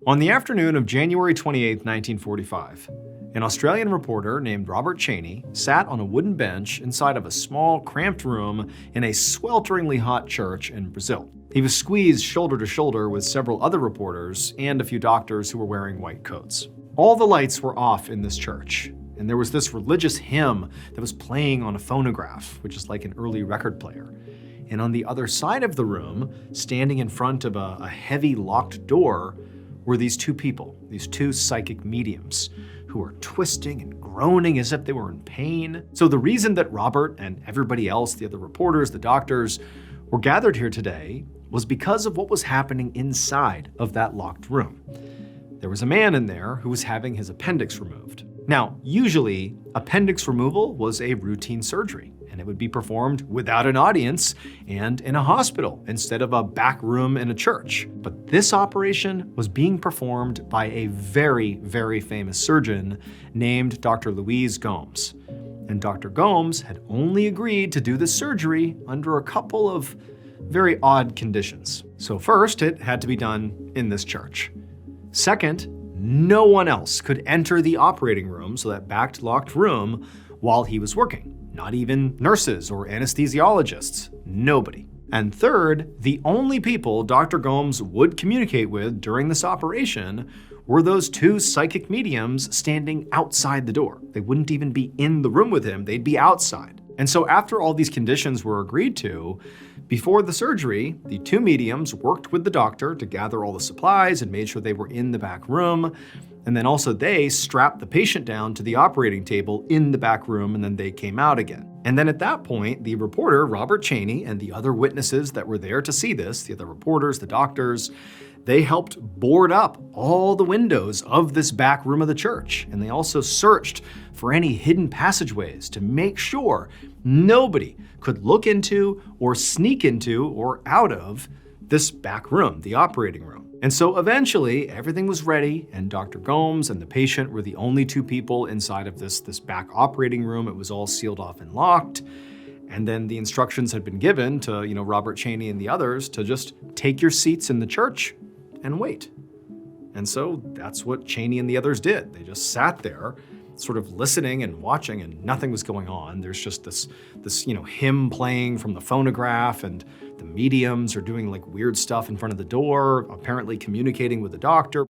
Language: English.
On the afternoon of January 28, 1945, an Australian reporter named Robert Cheney sat on a wooden bench inside of a small, cramped room in a swelteringly hot church in Brazil. He was squeezed shoulder to shoulder with several other reporters and a few doctors who were wearing white coats. All the lights were off in this church, and there was this religious hymn that was playing on a phonograph, which is like an early record player. And on the other side of the room, standing in front of a heavy locked door, were these two people, these two psychic mediums, who were twisting and groaning as if they were in pain. So the reason that Robert and everybody else, the other reporters, the doctors, were gathered here today was because of what was happening inside of that locked room. There was a man in there who was having his appendix removed. Now, usually, appendix removal was a routine surgery, and it would be performed without an audience and in a hospital instead of a back room in a church. But this operation was being performed by a very, very famous surgeon named Dr. Louise Gomes. And Dr. Gomes had only agreed to do this surgery under a couple of very odd conditions. So first, it had to be done in this church. Second, no one else could enter the operating room, so that backed locked room, while he was working. Not even nurses or anesthesiologists, nobody. And third, the only people Dr. Gomes would communicate with during this operation were those two psychic mediums standing outside the door. They wouldn't even be in the room with him, they'd be outside. And so after all these conditions were agreed to, before the surgery, the two mediums worked with the doctor to gather all the supplies and made sure they were in the back room. And then also they strapped the patient down to the operating table in the back room, and then they came out again. And then at that point, the reporter, Robert Cheney, and the other witnesses that were there to see this, the other reporters, the doctors, they helped board up all the windows of this back room of the church. And they also searched for any hidden passageways to make sure nobody could look into or sneak into or out of this back room, the operating room. And so eventually everything was ready, and Dr. Gomes and the patient were the only two people inside of this back operating room. It was all sealed off and locked. And then the instructions had been given to, Robert Cheney and the others to just take your seats in the church and wait. And so that's what Cheney and the others did. They just sat there, sort of listening and watching, and nothing was going on. There's just this hymn playing from the phonograph, and the mediums are doing like weird stuff in front of the door, apparently communicating with the doctor.